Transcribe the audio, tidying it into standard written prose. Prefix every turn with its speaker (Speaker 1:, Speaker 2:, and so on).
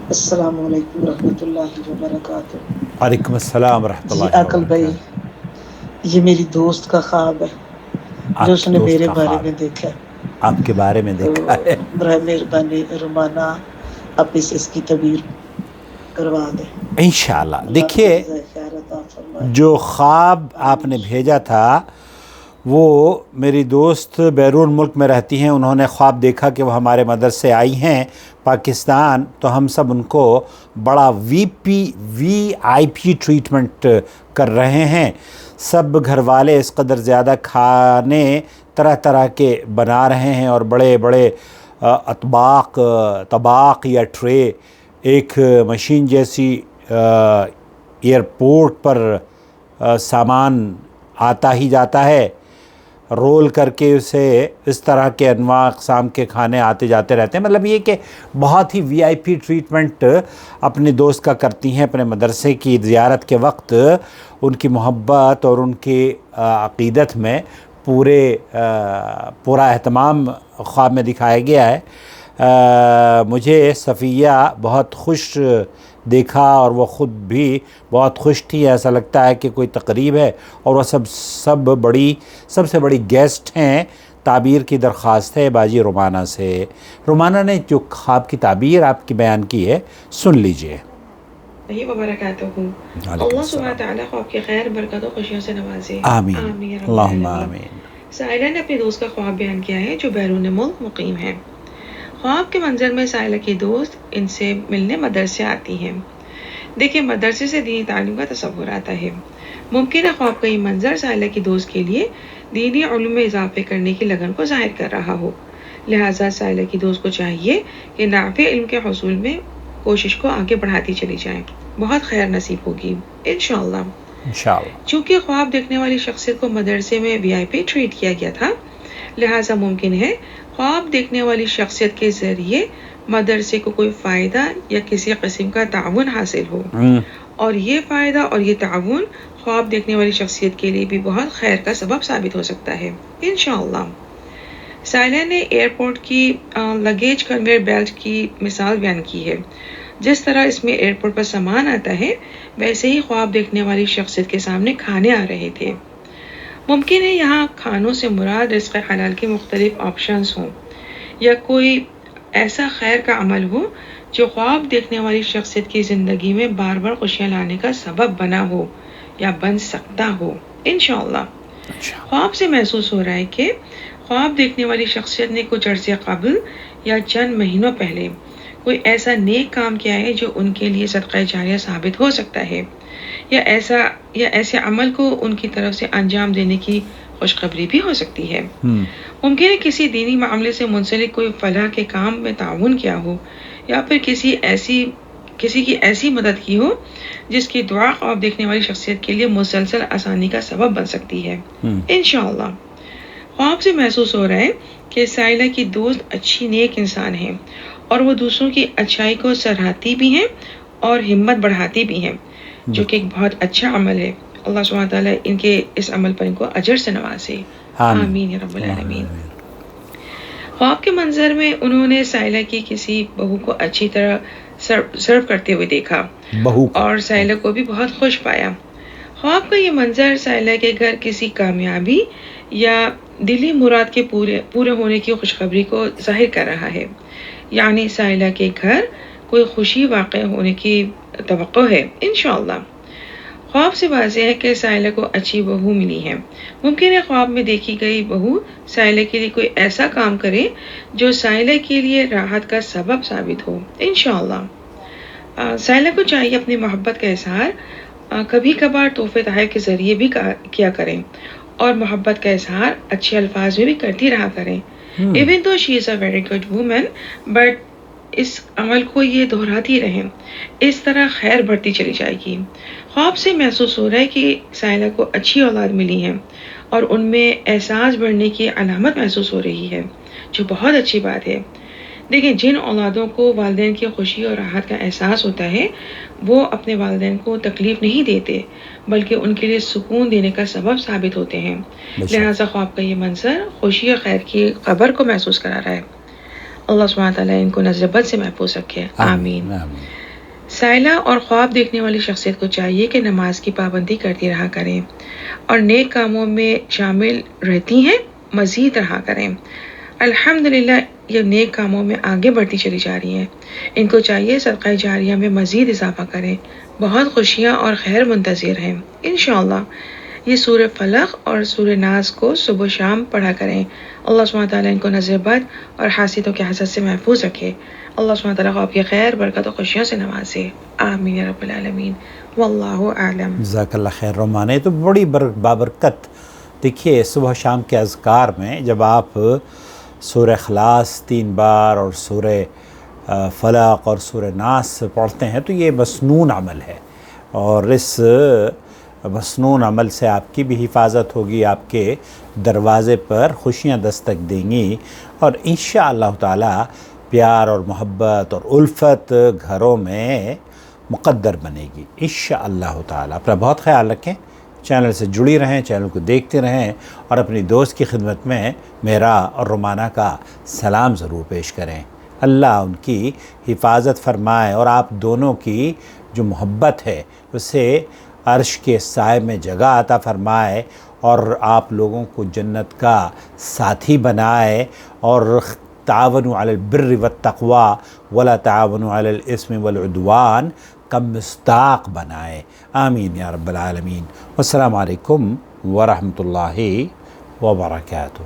Speaker 1: السلام علیکم ورحمۃ اللہ وبرکاتہ۔
Speaker 2: وعلیکم السلام ورحمۃ
Speaker 1: جی
Speaker 2: اللہ
Speaker 1: عقل بھائی،
Speaker 2: وبرکاتہ۔
Speaker 1: یہ میری دوست کا خواب ہے جو
Speaker 2: آپ
Speaker 1: اس
Speaker 2: کی
Speaker 1: نے
Speaker 2: دوست
Speaker 1: میرے
Speaker 2: کا
Speaker 1: بارے
Speaker 2: خواب
Speaker 1: میں
Speaker 2: ہے،
Speaker 1: دیکھا ہے،
Speaker 2: آپ کے بارے میں
Speaker 1: تو
Speaker 2: دیکھا ہے؟
Speaker 1: برائے مہربانی رومانہ آپ اس کی تعبیر کروا دیں۔
Speaker 2: انشاءاللہ۔
Speaker 1: اللہ کو
Speaker 2: دیکھیے،
Speaker 1: جزائے خیر عطا فرمائے۔
Speaker 2: جو خواب آپ
Speaker 1: آمین۔
Speaker 2: نے بھیجا تھا وہ میری دوست بیرون ملک میں رہتی ہیں، انہوں نے خواب دیکھا کہ وہ ہمارے مدرسے آئی ہیں پاکستان، تو ہم سب ان کو بڑا وی آئی پی ٹریٹمنٹ کر رہے ہیں۔ سب گھر والے اس قدر زیادہ کھانے طرح طرح کے بنا رہے ہیں، اور بڑے بڑے طباق یا ٹرے، ایک مشین جیسی ایئرپورٹ پر سامان آتا ہی جاتا ہے، رول کر کے اسے اس طرح کے انواع اقسام کے کھانے آتے جاتے رہتے ہیں۔ مطلب یہ کہ بہت ہی وی آئی پی ٹریٹمنٹ اپنے دوست کا کرتی ہیں اپنے مدرسے کی زیارت کے وقت۔ ان کی محبت اور ان کی عقیدت میں پورا اہتمام خواب میں دکھایا گیا ہے۔ مجھے صفیہ بہت خوش دیکھا، اور وہ خود بھی بہت خوش تھی۔ ایسا لگتا ہے کہ کوئی تقریب ہے، اور وہ سب سے بڑی گیسٹ ہیں۔ تعبیر کی درخواست ہے باجی رومانہ سے۔ رومانہ نے جو خواب کی تعبیر آپ کی بیان کی ہے سن لیجئے۔
Speaker 3: وبرکاتہ۔
Speaker 2: علیکم
Speaker 3: اللہ
Speaker 2: السلام۔
Speaker 3: سبحانہ تعالیٰ خواب کی خیر برکت و خوشیوں سے نوازے۔
Speaker 2: آمین،
Speaker 3: آمین یا رب
Speaker 2: اللہم
Speaker 3: العالمین۔
Speaker 2: آمین۔
Speaker 3: سائلہ نے اپنے دوست کا خواب بیان کیا ہے جو بیرون ملک مقیم ہے۔ خواب کے منظر میں سائلہ کی دوست ان سے ملنے مدرسے آتی ہیں۔ دیکھیں، مدرسے سے دینی تعلیم کا تصور آتا ہے۔ ممکن ہے خواب کا یہ منظر سائلہ کی دوست کے لیے دینی علوم میں اضافے کرنے کی لگن کو ظاہر کر رہا ہو، لہٰذا سائلہ کی دوست کو چاہیے کہ نافع علم کے حصول میں کوشش کو آگے بڑھاتی چلی جائیں۔ بہت خیر نصیب ہوگی انشاءاللہ۔
Speaker 2: انشاءاللہ۔
Speaker 3: چونکہ خواب دیکھنے والی شخصیت کو مدرسے میں وی آئی پی ٹریٹ کیا گیا تھا، لہٰذا ممکن ہے خواب دیکھنے والی شخصیت کے ذریعے مدرسے کو کوئی فائدہ یا کسی قسم کا تعاون حاصل ہو، اور یہ فائدہ اور یہ تعاون خواب دیکھنے والی شخصیت کے لیے بھی بہت خیر کا سبب ثابت ہو سکتا ہے انشاءاللہ۔ سائلہ نے ایئرپورٹ کی لگیج کنویئر بیلٹ کی مثال بیان کی ہے۔ جس طرح اس میں ایئرپورٹ پر سامان آتا ہے، ویسے ہی خواب دیکھنے والی شخصیت کے سامنے کھانے آ رہے تھے۔ ممکن ہے یہاں کھانوں سے مراد رزق حلال کے مختلف آپشنز ہوں، یا کوئی ایسا خیر کا عمل ہو جو خواب دیکھنے والی شخصیت کی زندگی میں بار بار خوشیاں لانے کا سبب بنا ہو یا بن سکتا ہو انشاءاللہ۔ خواب سے محسوس ہو رہا ہے کہ خواب دیکھنے والی شخصیت نے کچھ عرصے قبل یا چند مہینوں پہلے کوئی ایسا نیک کام کیا ہے جو ان کے لیے صدقہ جاریہ ثابت ہو سکتا ہے، یا ایسے عمل کو ان کی طرف سے انجام دینے کی خوشخبری بھی ہو سکتی ہے۔ ممکن ہے کسی دینی معاملے سے منسلک کوئی فلاح کے کام میں تعاون کیا ہو، یا پھر کسی کی ایسی مدد کی ہو جس کی دعا خواب دیکھنے والی شخصیت کے لیے مسلسل آسانی کا سبب بن سکتی ہے انشاءاللہ۔ خواب سے محسوس ہو رہا ہے کہ سائلہ کی دوست اچھی نیک انسان ہے، اور وہ دوسروں کی اچھائی کو سراہتی بھی ہیں اور ہمت بڑھاتی بھی ہیں، جو کہ ایک بہت اچھا عمل ہے۔ اللہ سبحانہ تعالیٰ ان کے اس عمل پر ان کو اجر سے نوازے۔ آمین یا رب العالمین۔ خواب کے منظر میں انہوں نے سائلہ کی کسی بہو کو اچھی طرح سرو کرتے ہوئے دیکھا، اور سائلہ کو بھی بہت خوش پایا۔ خواب کا یہ منظر سائلہ کے گھر کسی کامیابی یا دلی مراد کے پورے ہونے کی خوشخبری کو ظاہر کر رہا ہے، یعنی سائلہ کے گھر کوئی خوشی واقع ہونے کی توقع ہے انشاءاللہ۔ خواب سے واضح ہے کہ سائلہ کو اچھی بہو ملی ہے۔ ممکن ہے خواب میں دیکھی گئی بہو سائلہ کے لیے کوئی ایسا کام کرے جو سائلہ کے لیے راحت کا سبب ثابت ہو انشاءاللہ۔ سائلہ کو چاہیے اپنی محبت کا اظہار کبھی کبھار تحفے تحائف کے ذریعے بھی کیا کریں، اور محبت کا اظہار اچھے الفاظ میں بھی کرتی رہا کریں۔ Even though she is a very good woman, but اس عمل کو یہ دہراتی رہیں، اس طرح خیر بڑھتی چلی جائے گی۔ خواب سے محسوس ہو رہا ہے کہ سائلہ کو اچھی اولاد ملی ہے، اور ان میں احساس بڑھنے کی علامت محسوس ہو رہی ہے، جو بہت اچھی بات ہے۔ دیکھیں، جن اولادوں کو والدین کی خوشی اور راحت کا احساس ہوتا ہے، وہ اپنے والدین کو تکلیف نہیں دیتے، بلکہ ان کے لیے سکون دینے کا سبب ثابت ہوتے ہیں۔ لہٰذا خواب کا یہ منظر خوشی اور خیر کی خبر کو محسوس کرا رہا ہے۔ اللہ سبحانہ تعالیٰ ان کو نظر بد سے محفوظ رکھے، آمین۔ سائلہ اور خواب دیکھنے والی شخصیت کو چاہیے کہ نماز کی پابندی کرتی رہا کریں اور نیک کاموں میں شامل رہتی ہیں مزید رہا کریں۔ الحمدللہ یہ نیک کاموں میں آگے بڑھتی چلی جا رہی ہیں۔ ان کو چاہیے صدقہ جاریہ میں مزید اضافہ کریں۔ بہت خوشیاں اور خیر منتظر ہیں انشاءاللہ۔ یہ سورہ فلق اور سورہ ناس کو صبح و شام پڑھا کریں۔ اللہ سبحانہ تعالیٰ ان کو نظر بد اور حاسدوں کے حسد سے محفوظ رکھے۔ اللہ سبحانہ تعالیٰ کو آپ کی خیر برکت و خوشیوں سے نوازے، آمین یا رب العالمین، واللہ اعلم۔
Speaker 2: جزاک اللہ خیر رومانہ، یہ تو بڑی بابرکت۔ دیکھیے صبح شام کے اذکار میں جب آپ سورہ اخلاص 3 بار اور سورہ فلق اور سورہ ناس پڑھتے ہیں تو یہ مسنون عمل ہے، اور اس مسنون عمل سے آپ کی بھی حفاظت ہوگی، آپ کے دروازے پر خوشیاں دستک دیں گی، اور انشاءاللہ تعالی پیار اور محبت اور الفت گھروں میں مقدر بنے گی انشاءاللہ تعالی۔ اپنا بہت خیال رکھیں، چینل سے جڑی رہیں، چینل کو دیکھتے رہیں، اور اپنی دوست کی خدمت میں میرا اور رومانہ کا سلام ضرور پیش کریں۔ اللہ ان کی حفاظت فرمائے اور آپ دونوں کی جو محبت ہے اسے عرش کے سائے میں جگہ عطا فرمائے، اور آپ لوگوں کو جنت کا ساتھی بنائے، اور تعاونوا علی البر والتقوی ولا تعاونوا علی الاثم والعدوان کا مصداق بنائے، آمین یا رب العالمین۔ والسلام علیکم ورحمۃ اللہ وبرکاتہ۔